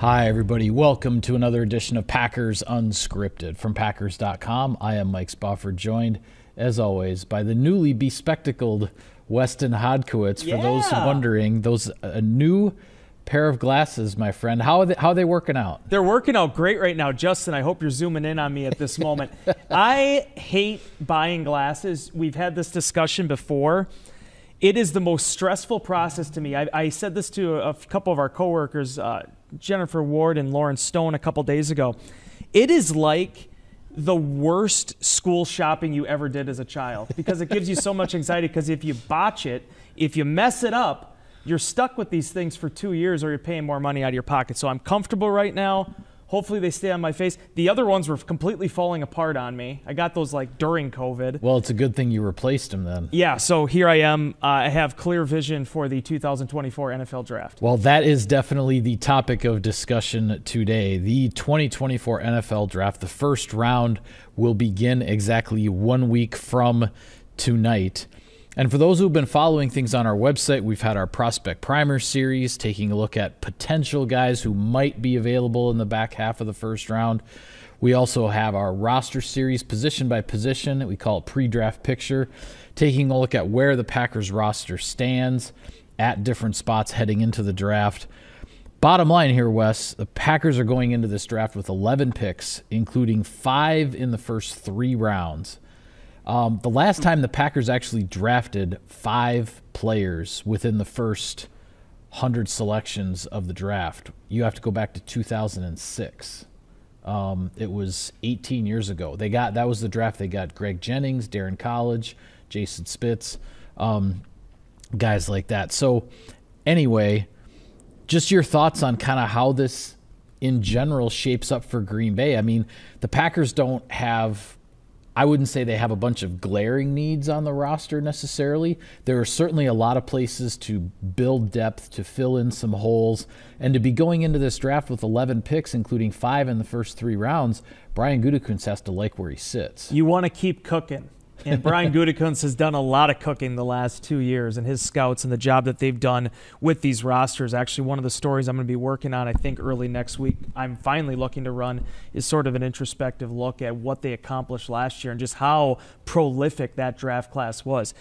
Hi, everybody. Welcome to another edition of Packers Unscripted. From Packers.com, I am Mike Spofford, joined, as always, by the newly bespectacled Weston Hodkiewicz. For those wondering, a new pair of glasses, my friend. How are they working out? They're working out great right now. Justin, I hope you're zooming in on me at this moment. I hate buying glasses. We've had this discussion before. It is the most stressful process to me. I said this to a couple of our coworkers, Jennifer Ward and Lauren Stone, a couple days ago. It is like the worst school shopping you ever did as a child because it gives you so much anxiety, because if you botch it, if you mess it up, you're stuck with these things for 2 years or you're paying more money out of your pocket. So I'm comfortable right now. Hopefully they stay on my face. The other ones were completely falling apart on me. I got those like during COVID. Well, it's a good thing you replaced them then. Yeah, so here I am. I have clear vision for the 2024 NFL Draft. Well, that is definitely the topic of discussion today. The 2024 NFL Draft, the first round will begin exactly 1 week from tonight. And for those who've been following things on our website, we've had our Prospect Primer series, taking a look at potential guys who might be available in the back half of the first round. We also have our roster series, position by position. We call it Pre-Draft Picture, taking a look at where the Packers roster stands at different spots heading into the draft. Bottom line here, Wes, the Packers are going into this draft with 11 picks, including 5 in the first 3 rounds. The last time the Packers actually drafted 5 players within the first 100 selections of the draft, you have to go back to 2006. It was 18 years ago. That was the draft. They got Greg Jennings, Darren College, Jason Spitz, guys like that. So anyway, just your thoughts on kind of how this in general shapes up for Green Bay. I mean, the Packers don't have, I wouldn't say they have a bunch of glaring needs on the roster necessarily. There are certainly a lot of places to build depth, to fill in some holes, and to be going into this draft with 11 picks, including 5 in the first 3 rounds, Brian Gutekunst has to like where he sits. You want to keep cooking. And Brian Gutekunst has done a lot of cooking the last 2 years, and his scouts and the job that they've done with these rosters. Actually, one of the stories I'm going to be working on, I think early next week, I'm finally looking to run, is sort of an introspective look at what they accomplished last year and just how prolific that draft class was.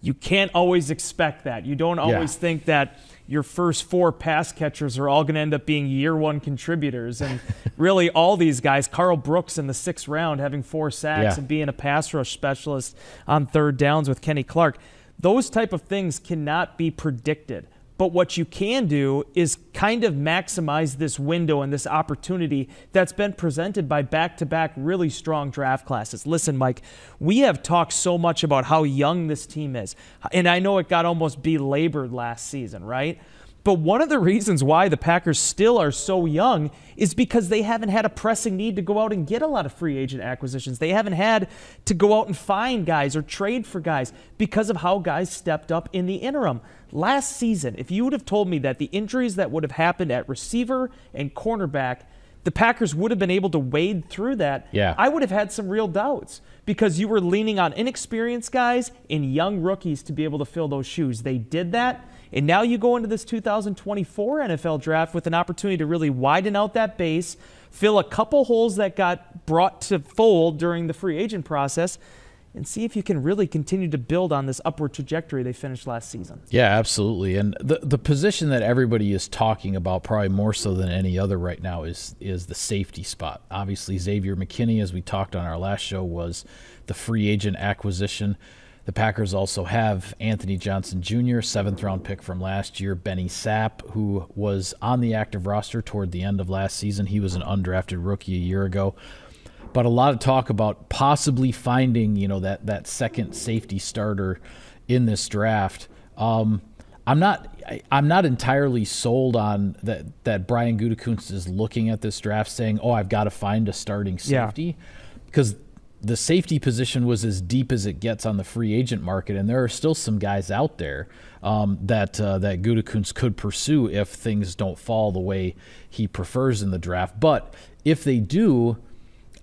You can't always expect that. You don't always think that your first 4 pass catchers are all going to end up being year 1 contributors. And really all these guys, Carl Brooks in the 6th round having 4 sacks and being a pass rush specialist on 3rd downs with Kenny Clark, those type of things cannot be predicted. But what you can do is kind of maximize this window and this opportunity that's been presented by back-to-back really strong draft classes. Listen, Mike, we have talked so much about how young this team is. And I know it got almost belabored last season, right? But one of the reasons why the Packers still are so young is because they haven't had a pressing need to go out and get a lot of free agent acquisitions. They haven't had to go out and find guys or trade for guys because of how guys stepped up in the interim. Last season, if you would have told me that the injuries that would have happened at receiver and cornerback, the Packers would have been able to wade through that, I would have had some real doubts because you were leaning on inexperienced guys and young rookies to be able to fill those shoes. They did that. And now you go into this 2024 NFL draft with an opportunity to really widen out that base, fill a couple holes that got brought to fold during the free agent process, and see if you can really continue to build on this upward trajectory they finished last season. Yeah, absolutely. And the position that everybody is talking about, probably more so than any other right now, is the safety spot. Obviously, Xavier McKinney, as we talked on our last show, was the free agent acquisition. The Packers also have Anthony Johnson Jr., 7th-round pick from last year, Benny Sapp, who was on the active roster toward the end of last season. He was an undrafted rookie a year ago. But a lot of talk about possibly finding, that second safety starter in this draft. I'm not entirely sold on that Brian Gutekunst is looking at this draft saying, I've got to find a starting safety. Because the safety position was as deep as it gets on the free agent market, and there are still some guys out there that Gutekunst could pursue if things don't fall the way he prefers in the draft. But if they do,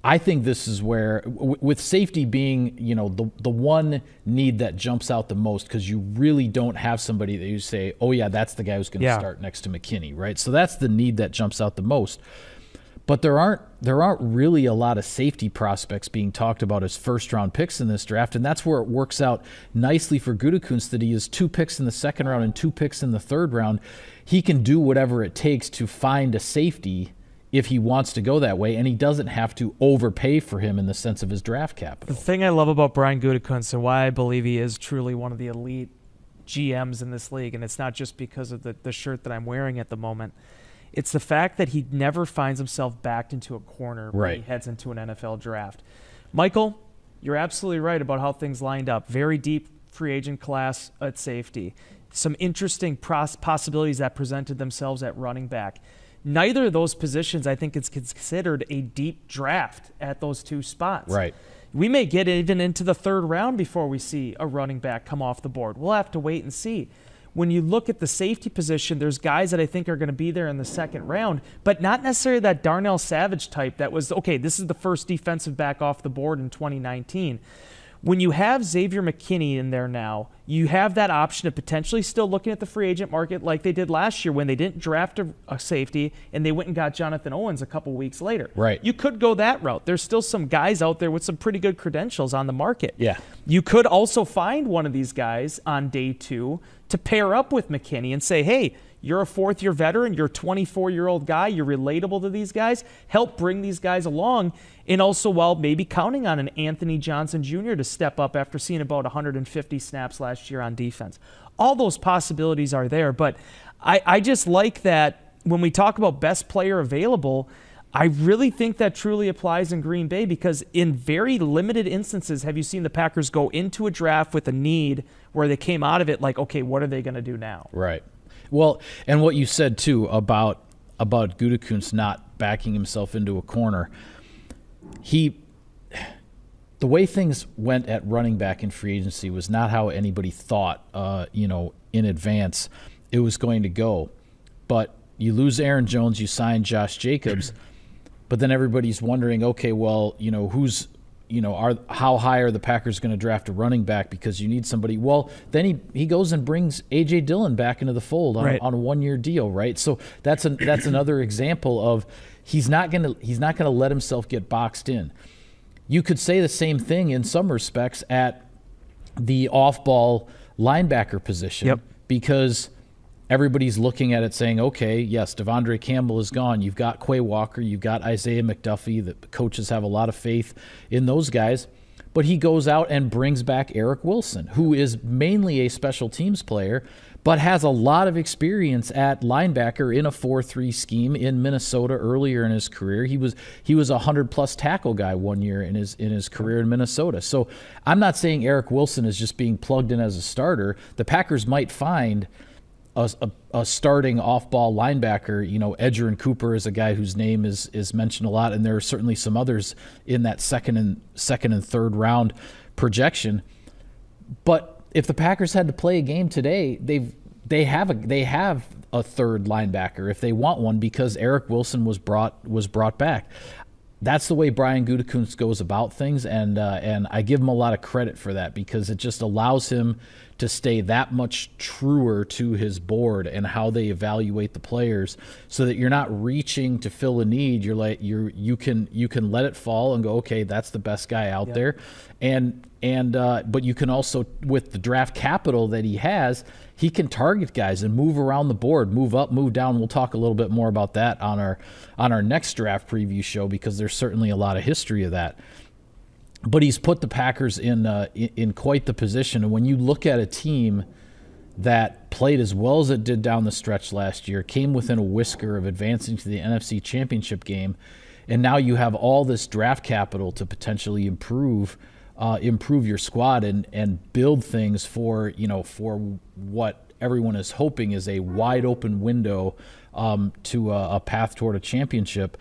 I think this is where, with safety being, the one need that jumps out the most, because you really don't have somebody that you say, oh yeah, that's the guy who's going to start next to McKinney, right? So that's the need that jumps out the most. But there aren't really a lot of safety prospects being talked about as first-round picks in this draft, and that's where it works out nicely for Gutekunst that he has 2 picks in the second round and 2 picks in the third round. He can do whatever it takes to find a safety if he wants to go that way, and he doesn't have to overpay for him in the sense of his draft capital. The thing I love about Brian Gutekunst and why I believe he is truly one of the elite GMs in this league, and it's not just because of the shirt that I'm wearing at the moment, it's the fact that he never finds himself backed into a corner when he heads into an NFL draft. Michael, you're absolutely right about how things lined up. Very deep free agent class at safety. Some interesting possibilities that presented themselves at running back. Neither of those positions, I think, is considered a deep draft at those 2 spots. Right. We may get even into the third round before we see a running back come off the board. We'll have to wait and see. When you look at the safety position, there's guys that I think are going to be there in the second round, but not necessarily that Darnell Savage type that was, okay, this is the first defensive back off the board in 2019. When you have Xavier McKinney in there now, you have that option of potentially still looking at the free agent market like they did last year when they didn't draft a safety and they went and got Jonathan Owens a couple weeks later. Right. You could go that route. There's still some guys out there with some pretty good credentials on the market. Yeah. You could also find one of these guys on day 2 to pair up with McKinney and say, hey, you're a 4th-year veteran, you're a 24-year-old guy, you're relatable to these guys, help bring these guys along, and also while maybe counting on an Anthony Johnson Jr. to step up after seeing about 150 snaps last year on defense. All those possibilities are there, but I just like that when we talk about best player available, I really think that truly applies in Green Bay because in very limited instances have you seen the Packers go into a draft with a need where they came out of it like, okay, what are they going to do now? Right. Well, and what you said, too, about Gutekunst not backing himself into a corner, the way things went at running back in free agency was not how anybody thought, in advance it was going to go. But you lose Aaron Jones, you sign Josh Jacobs, but then everybody's wondering, okay, well, how high are the Packers going to draft a running back because you need somebody? Well, then he goes and brings A.J. Dillon back into the fold on a 1-year deal, right? So that's another example of he's not going to let himself get boxed in. You could say the same thing in some respects at the off-ball linebacker position because everybody's looking at it saying, okay, yes, Devondre Campbell is gone. You've got Quay Walker. You've got Isaiah McDuffie. The coaches have a lot of faith in those guys. But he goes out and brings back Eric Wilson, who is mainly a special teams player, but has a lot of experience at linebacker in a 4-3 scheme in Minnesota earlier in his career. He was a 100-plus tackle guy 1 year in his career in Minnesota. So I'm not saying Eric Wilson is just being plugged in as a starter. The Packers might find a starting off-ball linebacker. Edgerrin Cooper is a guy whose name is mentioned a lot, and there are certainly some others in that second and third round projection. But if the Packers had to play a game today, they have a third linebacker if they want one because Eric Wilson was brought back. That's the way Brian Gutekunst goes about things, and I give him a lot of credit for that because it just allows him to stay that much truer to his board and how they evaluate the players, so that you're not reaching to fill a need. You can let it fall and go, okay, that's the best guy out there, but you can also, with the draft capital that he has, he can target guys and move around the board, move up, move down. We'll talk a little bit more about that on our next draft preview show because there's certainly a lot of history of that. But he's put the Packers in quite the position. And when you look at a team that played as well as it did down the stretch last year, came within a whisker of advancing to the NFC Championship game, and now you have all this draft capital to potentially improve your squad and build things for what everyone is hoping is a wide open window to a path toward a championship.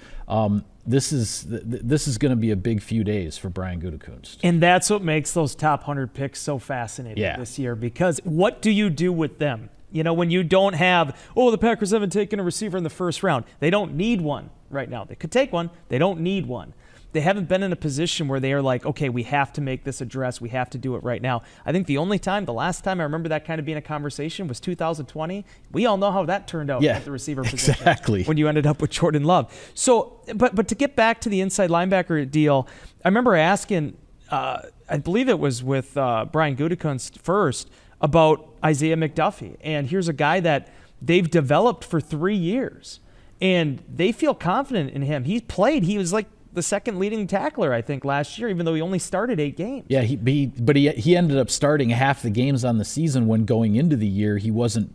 This is going to be a big few days for Brian Gutekunst. And that's what makes those top 100 picks so fascinating this year, because what do you do with them? When you don't have, the Packers haven't taken a receiver in the first round. They don't need one right now. They could take one. They don't need one. they haven't been in a position where they are like, okay, we have to make this address. We have to do it right now. I think the last time I remember that kind of being a conversation was 2020. We all know how that turned out at the receiver position. Exactly. When you ended up with Jordan Love. So, but to get back to the inside linebacker deal, I remember asking, I believe it was with Brian Gutekunst first, about Isaiah McDuffie. And here's a guy that they've developed for 3 years. And they feel confident in him. He was like the second leading tackler, I think, last year, even though he only started 8 games. Yeah, he ended up starting half the games on the season when going into the year he wasn't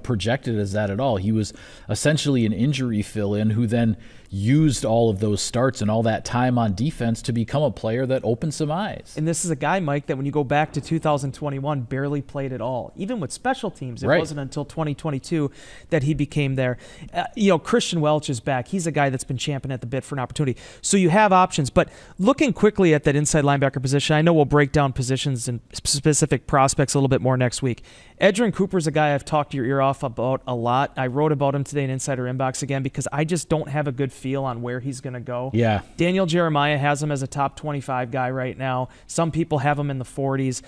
projected as that at all. He was essentially an injury fill-in who then used all of those starts and all that time on defense to become a player that opened some eyes. And this is a guy, Mike, that when you go back to 2021, barely played at all. Even with special teams, it wasn't until 2022 that he became there. Christian Welch is back. He's a guy that's been champing at the bit for an opportunity. So you have options. But looking quickly at that inside linebacker position, I know we'll break down positions and specific prospects a little bit more next week. Edgerrin Cooper's a guy I've talked your ear off about a lot. I wrote about him today in Insider Inbox again because I just don't have a good feel on where he's going to go. Yeah. Daniel Jeremiah has him as a top 25 guy right now. Some people have him in the 40s.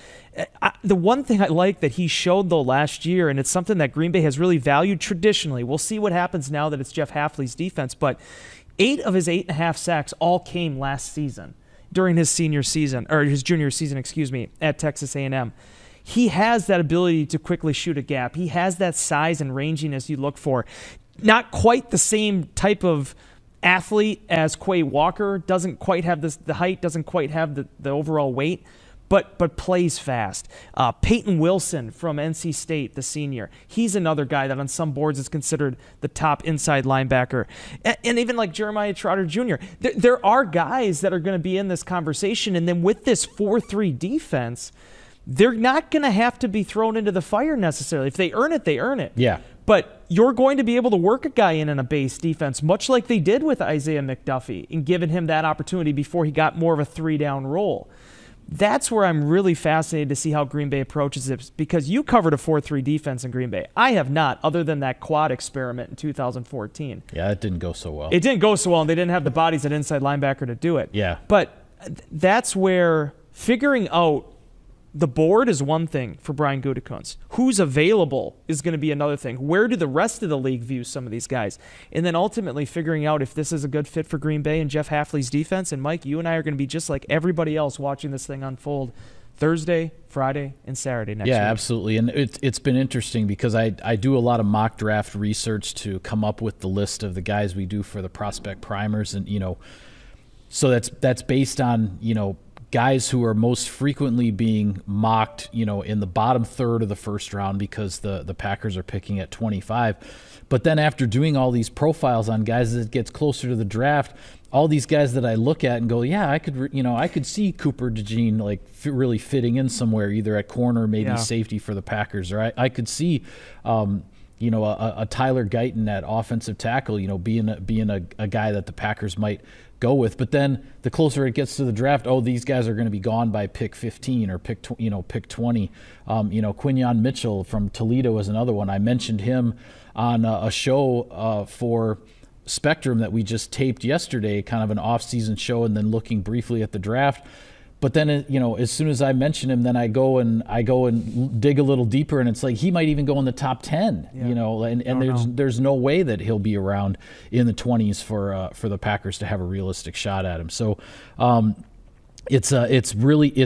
The one thing I like that he showed, though, last year, and it's something that Green Bay has really valued traditionally. We'll see what happens now that it's Jeff Hafley's defense, but 8 of his 8.5 sacks all came last season during his junior season, at Texas A&M. He has that ability to quickly shoot a gap. He has that size and ranginess you look for. Not quite the same type of athlete as Quay Walker. Doesn't quite have the height, doesn't quite have the overall weight, but plays fast. Peyton Wilson from NC State, the senior. He's another guy that on some boards is considered the top inside linebacker. And even like Jeremiah Trotter Jr. There are guys that are going to be in this conversation. And then with this 4-3 defense, they're not going to have to be thrown into the fire necessarily. If they earn it, they earn it. Yeah. But you're going to be able to work a guy in a base defense, much like they did with Isaiah McDuffie, and giving him that opportunity before he got more of a 3-down role. That's where I'm really fascinated to see how Green Bay approaches it, because you covered a 4-3 defense in Green Bay. I have not, other than that quad experiment in 2014. Yeah, it didn't go so well. It didn't go so well, and they didn't have the bodies at inside linebacker to do it. Yeah. But that's where figuring out the board is one thing for Brian Gutekunst. Who's available is going to be another thing. Where do the rest of the league view some of these guys? And then ultimately figuring out if this is a good fit for Green Bay and Jeff Hafley's defense. And Mike, you and I are going to be just like everybody else watching this thing unfold Thursday, Friday, and Saturday next week. Yeah, absolutely. And it's been interesting because I do a lot of mock draft research to come up with the list of the guys we do for the prospect primers. And, so that's based on, guys who are most frequently being mocked, in the bottom third of the first round because the Packers are picking at 25. But then after doing all these profiles on guys as it gets closer to the draft, all these guys that I look at and go, yeah, I could see Cooper DeJean really fitting in somewhere, either at corner, maybe safety for the Packers, or I could see, a Tyler Guyton at offensive tackle, being a guy that the Packers might go with. But then the closer it gets to the draft, these guys are going to be gone by pick 15 or pick 20. Quinyon Mitchell from Toledo is another one. I mentioned him on a show for Spectrum that we just taped yesterday, kind of an off-season show, and then looking briefly at the draft. But then, as soon as I mention him, then I go and dig a little deeper, and it's like he might even go in the top 10. And there's no way that he'll be around in the 20s for the Packers to have a realistic shot at him. So it's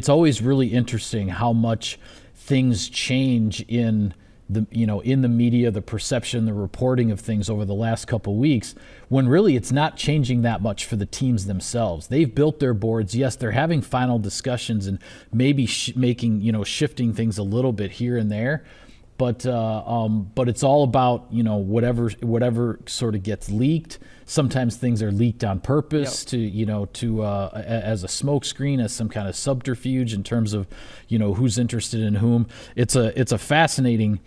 always really interesting how much things change in the media, the perception, the reporting of things over the last couple weeks, when really it's not changing that much for the teams themselves. They've built their boards. Yes, they're having final discussions and maybe shifting things a little bit here and there, but it's all about whatever sort of gets leaked. Sometimes things are leaked on purpose to as a smokescreen, as some kind of subterfuge in terms of who's interested in whom. It's a fascinating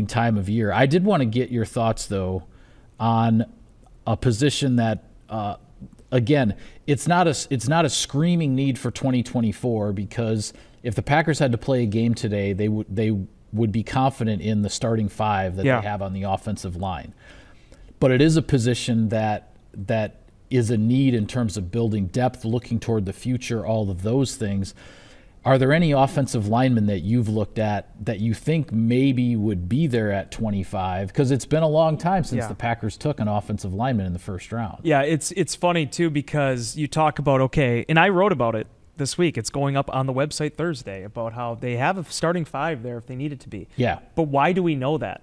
time of year. I did want to get your thoughts though on a position that again, it's not a screaming need for 2024, because if the Packers had to play a game today, they would be confident in the starting 5 that they have on the offensive line. But it is a position that is a need in terms of building depth, looking toward the future, all of those things. Are there any offensive linemen that you've looked at that you think maybe would be there at 25? Because it's been a long time since the Packers took an offensive lineman in the first round. Yeah, it's funny, too, because you talk about, okay, and I wrote about it this week. It's going up on the website Thursday about how they have a starting 5 there if they need it to be. Yeah. But why do we know that?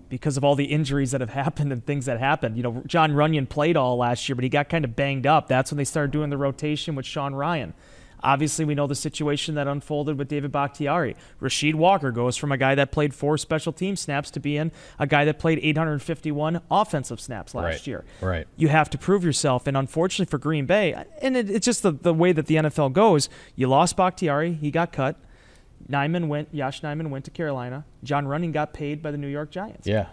Because of all the injuries that have happened and things that happened. You know, John Runyon played all last year, but he got kind of banged up. That's when they started doing the rotation with Sean Ryan. Obviously, we know the situation that unfolded with David Bakhtiari. Rasheed Walker goes from a guy that played 4 special team snaps to being a guy that played 851 offensive snaps last year. Right. You have to prove yourself, and unfortunately for Green Bay, and it's just the way that the NFL goes, you lost Bakhtiari, he got cut. Josh Nijman went to Carolina. John Running got paid by the New York Giants. Yeah.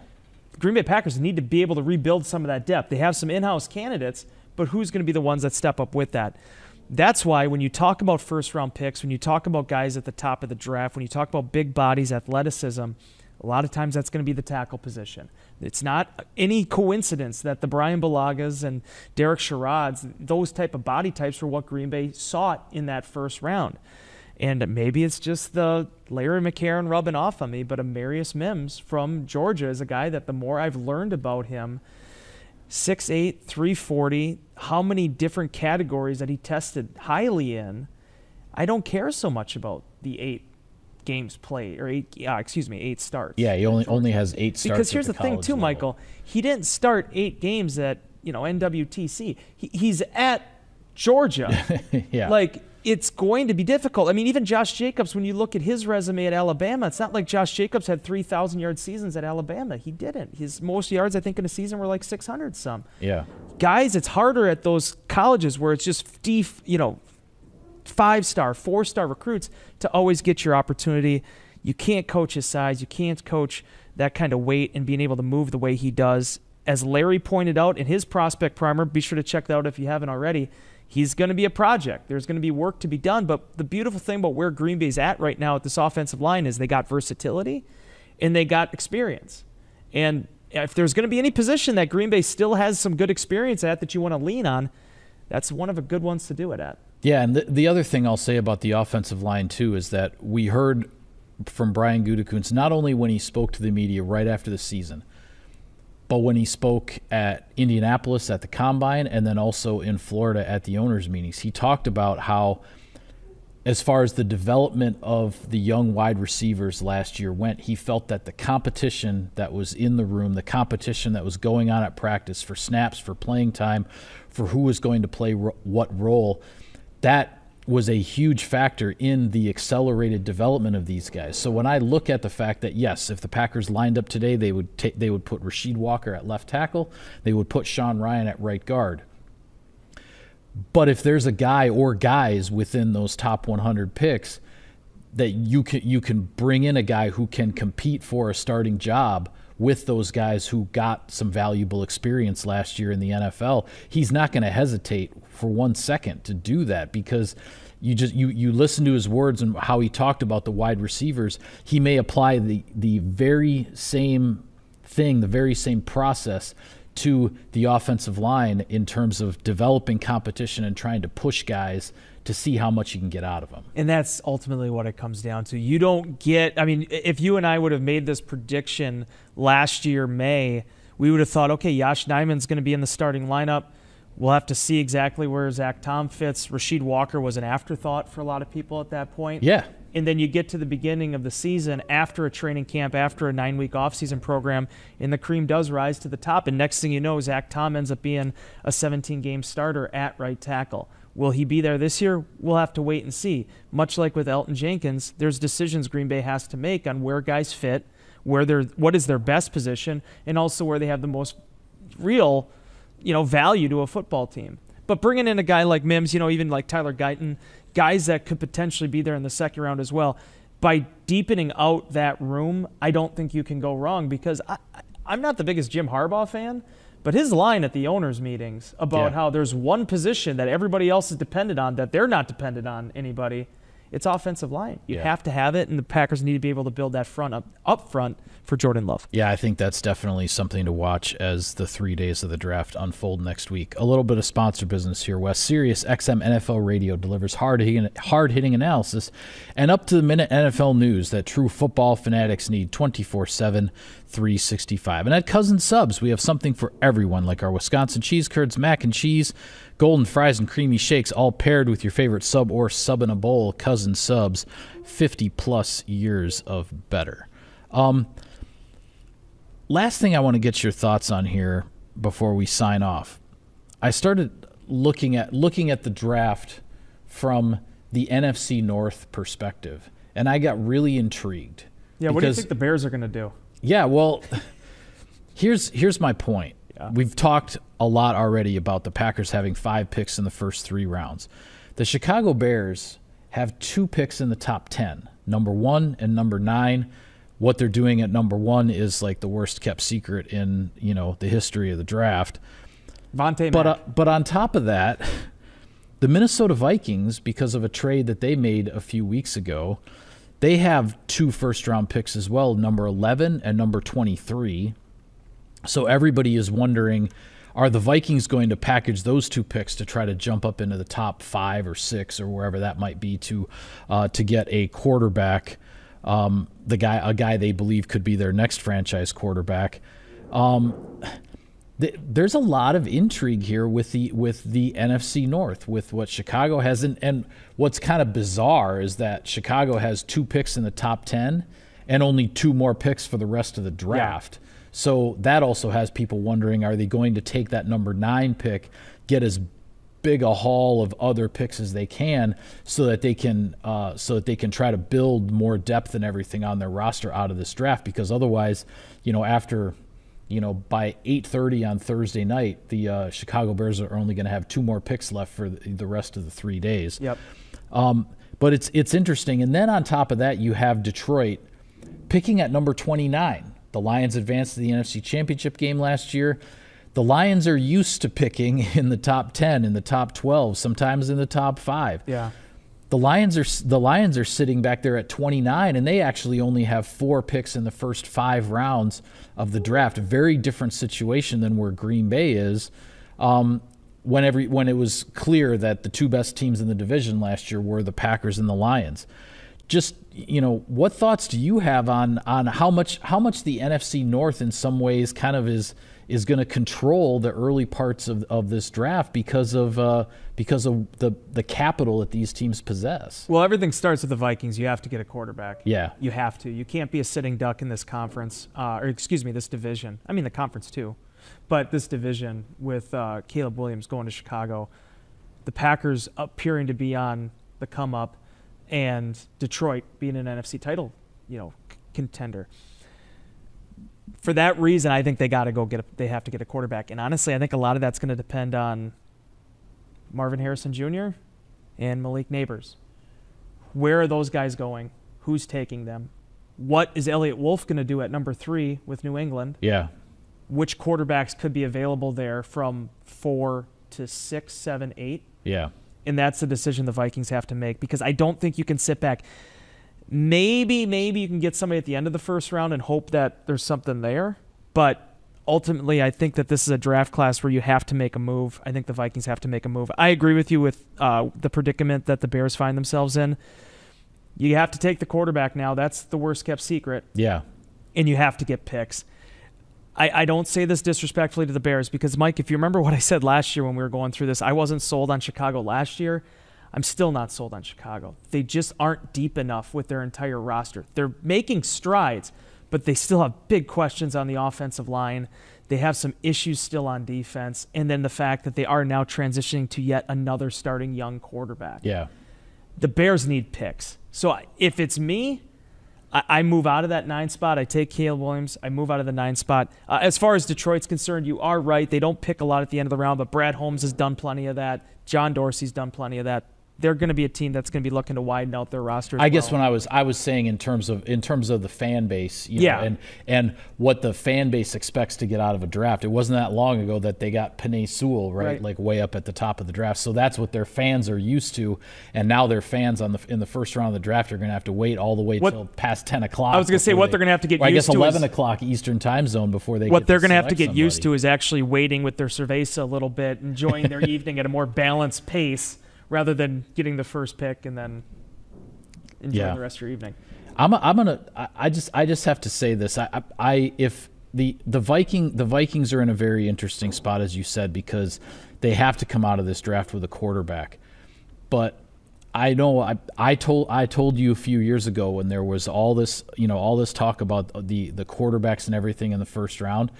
The Green Bay Packers need to be able to rebuild some of that depth. They have some in-house candidates, but who's going to be the ones that step up with that? That's why when you talk about first-round picks, when you talk about guys at the top of the draft, when you talk about big bodies, athleticism, a lot of times that's going to be the tackle position. It's not any coincidence that the Brian Bulagas and Derek Sherrods, those type of body types were what Green Bay sought in that first round. And maybe it's just the Larry McCarron rubbing off on me, but Amarius Mims from Georgia is a guy that the more I've learned about him, 6'8", 340, how many different categories that he tested highly in, I don't care so much about the 8 games played, or 8 starts. Yeah, he only has 8 starts. Because here's the thing too, level. Michael, he didn't start 8 games at NWTC. He's at Georgia. Yeah. Like, it's going to be difficult. I mean, even Josh Jacobs, when you look at his resume at Alabama, it's not like Josh Jacobs had 3,000-yard seasons at Alabama. He didn't. His most yards, I think, in a season were like 600 some. Yeah. Guys, it's harder at those colleges where it's just 5-star, 4-star recruits to always get your opportunity. You can't coach his size. You can't coach that kind of weight and being able to move the way he does. As Larry pointed out in his prospect primer, be sure to check that out if you haven't already, he's going to be a project. There's going to be work to be done. But the beautiful thing about where Green Bay's at right now at this offensive line is they got versatility and they got experience. And if there's going to be any position that Green Bay still has some good experience at that you want to lean on, that's one of the good ones to do it at. Yeah, and the other thing I'll say about the offensive line, too, is that we heard from Brian Gutekunst, not only when he spoke to the media right after the season, but when he spoke at Indianapolis at the Combine and then also in Florida at the owners' meetings, he talked about how, as far as the development of the young wide receivers last year went, he felt that the competition that was in the room, the competition that was going on at practice for snaps, for playing time, for who was going to play what role, that was a huge factor in the accelerated development of these guys. So when I look at the fact that, yes, if the Packers lined up today, they would put Rasheed Walker at left tackle, they would put Sean Ryan at right guard. But if there's a guy or guys within those top 100 picks that you can bring in a guy who can compete for a starting job with those guys who got some valuable experience last year in the NFL, he's not going to hesitate for 1 second to do that, because you listen to his words and how he talked about the wide receivers. He may apply the very same thing, the very same process to the offensive line in terms of developing competition and trying to push guys to see how much you can get out of them. And that's ultimately what it comes down to. You don't get, I mean, if you and I would have made this prediction last year, May, we would have thought, okay, Josh Nijman's going to be in the starting lineup. We'll have to see exactly where Zach Tom fits. Rasheed Walker was an afterthought for a lot of people at that point. Yeah. And then you get to the beginning of the season after a training camp, after a 9-week offseason program, and the cream does rise to the top. And next thing you know, Zach Tom ends up being a 17-game starter at right tackle. Will he be there this year? We'll have to wait and see. Much like with Elton Jenkins, there's decisions Green Bay has to make on where guys fit, what is their best position, and also where they have the most real, value to a football team. But bringing in a guy like Mims, even like Tyler Guyton, guys that could potentially be there in the second round as well, by deepening out that room, I don't think you can go wrong, because I'm not the biggest Jim Harbaugh fan, but his line at the owners' meetings about how there's one position that everybody else is dependent on, that they're not dependent on anybody, It's offensive line. You Yeah. have to have it, and the Packers need to be able to build that front up front for Jordan Love. Yeah, I think that's definitely something to watch as the 3 days of the draft unfold next week. A little bit of sponsor business here, Wes. Sirius XM NFL Radio delivers hard-hitting analysis and up-to-the-minute NFL news that true football fanatics need 24/7, 365. And at Cousin Subs, we have something for everyone, like our Wisconsin cheese curds, mac and cheese, golden fries, and creamy shakes, all paired with your favorite sub or sub in a bowl. Cousin Subs, 50-plus years of better. Last thing I want to get your thoughts on here before we sign off. I started looking at the draft from the NFC North perspective, and I got really intrigued. Yeah, what do you think the Bears are going to do? Yeah, well, here's my point. Yeah. We've talked a lot already about the Packers having 5 picks in the first 3 rounds. The Chicago Bears have 2 picks in the top 10, number 1 and number 9. What they're doing at number 1 is like the worst kept secret in, the history of the draft. But on top of that, the Minnesota Vikings, because of a trade that they made a few weeks ago, they have 2 first-round picks as well, number 11 and number 23. So everybody is wondering, are the Vikings going to package those 2 picks to try to jump up into the top 5 or 6 or wherever that might be to get a quarterback, a guy they believe could be their next franchise quarterback? There's a lot of intrigue here with the NFC North, with what Chicago has, and what's kind of bizarre is that Chicago has 2 picks in the top 10 and only 2 more picks for the rest of the draft. Yeah. So that also has people wondering, are they going to take that number 9 pick, get as big a haul of other picks as they can, so that they can try to build more depth and everything on their roster out of this draft? Because otherwise, after by 8:30 on Thursday night, the Chicago Bears are only going to have 2 more picks left for the rest of the 3 days. Yep. But it's interesting. And then on top of that, you have Detroit picking at number 29. The Lions advanced to the NFC Championship game last year. The Lions are used to picking in the top 10, in the top 12, sometimes in the top 5. Yeah. The Lions are sitting back there at 29, and they actually only have 4 picks in the first 5 rounds of the draft. A very different situation than where Green Bay is. When it was clear that the 2 best teams in the division last year were the Packers and the Lions. Just, what thoughts do you have on how much the NFC North in some ways kind of is going to control the early parts of this draft because of the capital that these teams possess? Well, everything starts with the Vikings. You have to get a quarterback. Yeah. You have to. You can't be a sitting duck in this conference, this division. I mean, the conference too. But this division with Caleb Williams going to Chicago, the Packers appearing to be on the come up, and Detroit being an NFC title, contender. For that reason, I think they got to they have to get a quarterback. And honestly, I think a lot of that's going to depend on Marvin Harrison Jr. and Malik Neighbors. Where are those guys going? Who's taking them? What is Elliott Wolf going to do at number 3 with New England? Yeah. Which quarterbacks could be available there from 4 to 6, 7, 8? Yeah. And that's the decision the Vikings have to make, because I don't think you can sit back. Maybe you can get somebody at the end of the first round and hope that there's something there. But ultimately, I think that this is a draft class where you have to make a move. I think the Vikings have to make a move. I agree with you with the predicament that the Bears find themselves in. You have to take the quarterback now. That's the worst kept secret. Yeah. And you have to get picks. I don't say this disrespectfully to the Bears, because, Mike, if you remember what I said last year when we were going through this, I wasn't sold on Chicago last year. I'm still not sold on Chicago. They just aren't deep enough with their entire roster. They're making strides, but they still have big questions on the offensive line. They have some issues still on defense. And then the fact that they are now transitioning to yet another starting young quarterback. Yeah. The Bears need picks. So if it's me, I move out of that 9 spot. I take Caleb Williams. I move out of the 9 spot. As far as Detroit's concerned, you are right. They don't pick a lot at the end of the round, but Brad Holmes has done plenty of that. John Dorsey's done plenty of that. they're going to be a team that's going to be looking to widen out their roster. I guess when I was saying in terms of the fan base, know, and what the fan base expects to get out of a draft. It wasn't that long ago that they got Penei Sewell, right, like way up at the top of the draft. So that's what their fans are used to, and now their fans in the first round of the draft are going to have to wait all the way till past 10 o'clock. I was going to say what they're going to have to get used to. I guess 11 o'clock Eastern time zone before they. What they're going to have to get used to is actually waiting with their cerveza a little bit, enjoying their evening at a more balanced pace, rather than getting the first pick and then enjoying the rest of your evening. I just have to say this. If the Vikings are in a very interesting spot, as you said, because they have to come out of this draft with a quarterback. But I know I told you a few years ago when there was all this talk about the quarterbacks and everything in the first round,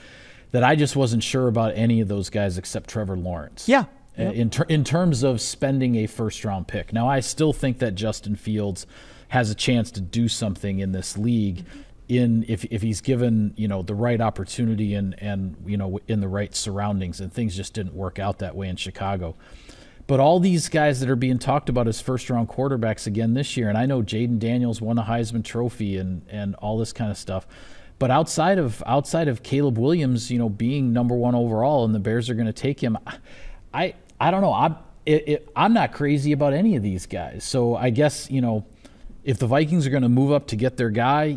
that I just wasn't sure about any of those guys except Trevor Lawrence. Yeah. In terms of spending a first-round pick. Now, I still think that Justin Fields has a chance to do something in this league if he's given the right opportunity and in the right surroundings, and things just didn't work out that way in Chicago. But all these guys that are being talked about as first-round quarterbacks again this year, and I know Jaden Daniels won a Heisman Trophy and all this kind of stuff, but outside of Caleb Williams, being number one overall, and the Bears are going to take him, I don't know. I'm not crazy about any of these guys. So I guess, if the Vikings are going to move up to get their guy,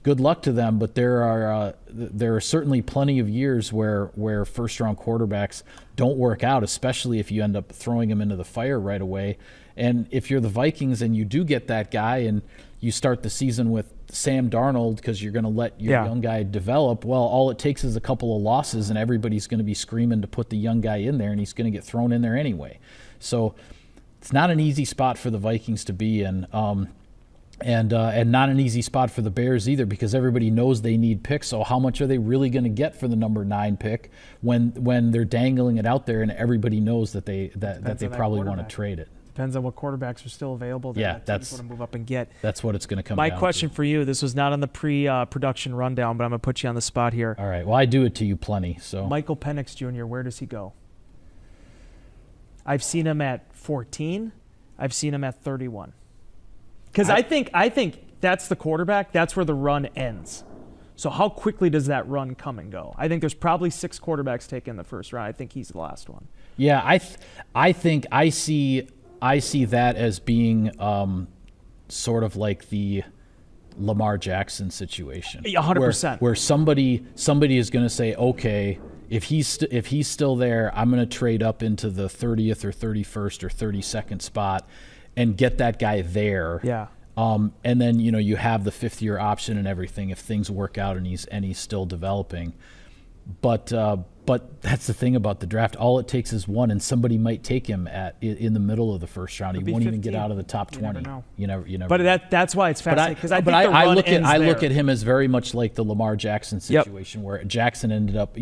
good luck to them. But there are certainly plenty of years where first-round quarterbacks don't work out, especially if you end up throwing them into the fire right away. And if you're the Vikings and you do get that guy and you start the season with Sam Darnold because you're going to let your young guy develop, well, all it takes is a couple of losses and everybody's going to be screaming to put the young guy in there, and he's going to get thrown in there anyway. So it's not an easy spot for the Vikings to be in, and not an easy spot for the Bears either, because everybody knows they need picks. So how much are they really going to get for the number 9 pick when they're dangling it out there and everybody knows that they probably want to trade it? Depends on what quarterbacks are still available. That's what to move up and get. That's what it's going to come down to. My question for you, this was not on the pre-production rundown, but I'm going to put you on the spot here. All right. Well, I do it to you plenty. So Michael Penix Jr., where does he go? I've seen him at 14. I've seen him at 31. Because I think that's the quarterback. That's where the run ends. So how quickly does that run come and go? I think there's probably 6 quarterbacks taken in the first round. I think he's the last one. Yeah, I think I see that as being sort of like the Lamar Jackson situation. 100%. Where somebody is going to say, okay, if he's still there, I'm going to trade up into the 30th or 31st or 32nd spot and get that guy there. Yeah. And then you have the 5th-year option and everything if things work out and he's still developing. But that's the thing about the draft. All it takes is one, and somebody might take him in the middle of the first round. He won't 15. Even get out of the top 20. You never know. But that's why it's fascinating, because I look at him as very much like the Lamar Jackson situation, where Jackson ended up,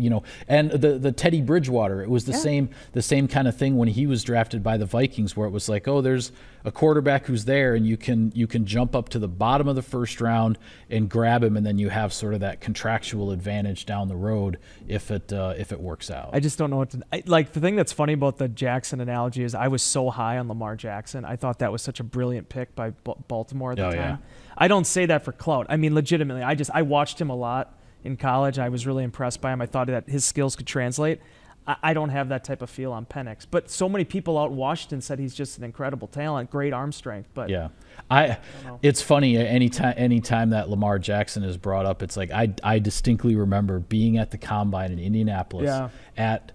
and the Teddy Bridgewater. It was the same kind of thing when he was drafted by the Vikings, where it was like, oh, there's a quarterback who's there, and you can jump up to the bottom of the first round and grab him, and then you have sort of that contractual advantage down the road if it works out. I just don't know what to like. The thing that's funny about the Jackson analogy is I was so high on Lamar Jackson. I thought that was such a brilliant pick by Baltimore at the time. Yeah. I don't say that for clout. I mean, legitimately, I watched him a lot in college. I was really impressed by him. I thought that his skills could translate. I don't have that type of feel on Penix, but so many people out in Washington said he's just an incredible talent, great arm strength. But yeah, it's funny. Anytime that Lamar Jackson is brought up, it's like I distinctly remember being at the combine in Indianapolis at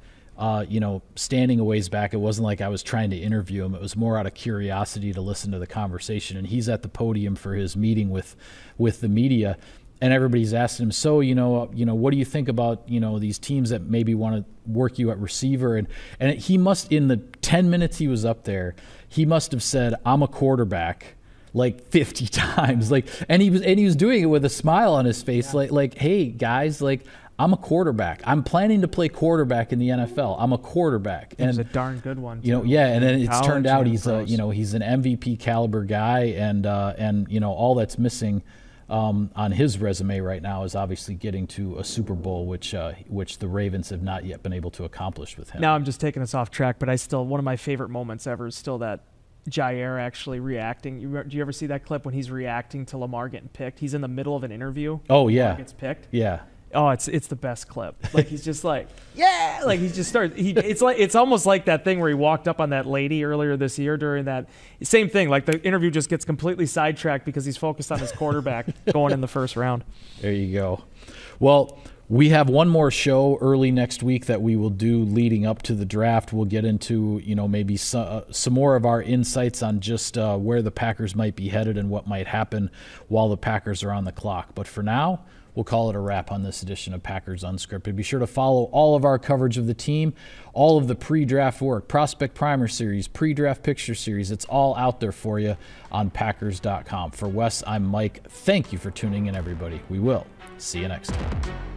standing a ways back. It wasn't like I was trying to interview him. It was more out of curiosity to listen to the conversation. And he's at the podium for his meeting with the media. And everybody's asking him, so, what do you think about, these teams that maybe want to work you at receiver? And he must, in the 10 minutes he was up there, he must have said, I'm a quarterback, like 50 times. And he was doing it with a smile on his face, like, hey, guys, I'm a quarterback. I'm planning to play quarterback in the NFL. I'm a quarterback. And he's a darn good one, too. And then it's turned out he's he's an MVP caliber guy, and all that's missing on his resume right now is obviously getting to a Super Bowl, which the Ravens have not yet been able to accomplish with him. Now I'm just taking us off track, but one of my favorite moments ever is still that Jair actually reacting. Do you ever see that clip when he's reacting to Lamar getting picked? He's in the middle of an interview. Oh yeah, Lamar gets picked. Yeah. Oh, it's the best clip. Like he's just like, yeah, like he just starts. It's almost like that thing where he walked up on that lady earlier this year during that same thing. Like the interview just gets completely sidetracked because he's focused on his quarterback going in the first round. There you go. Well, we have one more show early next week that we will do leading up to the draft. We'll get into, maybe some more of our insights on just where the Packers might be headed and what might happen while the Packers are on the clock. But for now, we'll call it a wrap on this edition of Packers Unscripted. Be sure to follow all of our coverage of the team, all of the pre-draft work, Prospect Primer Series, pre-draft picture series. It's all out there for you on Packers.com. For Wes, I'm Mike. Thank you for tuning in, everybody. We will see you next time.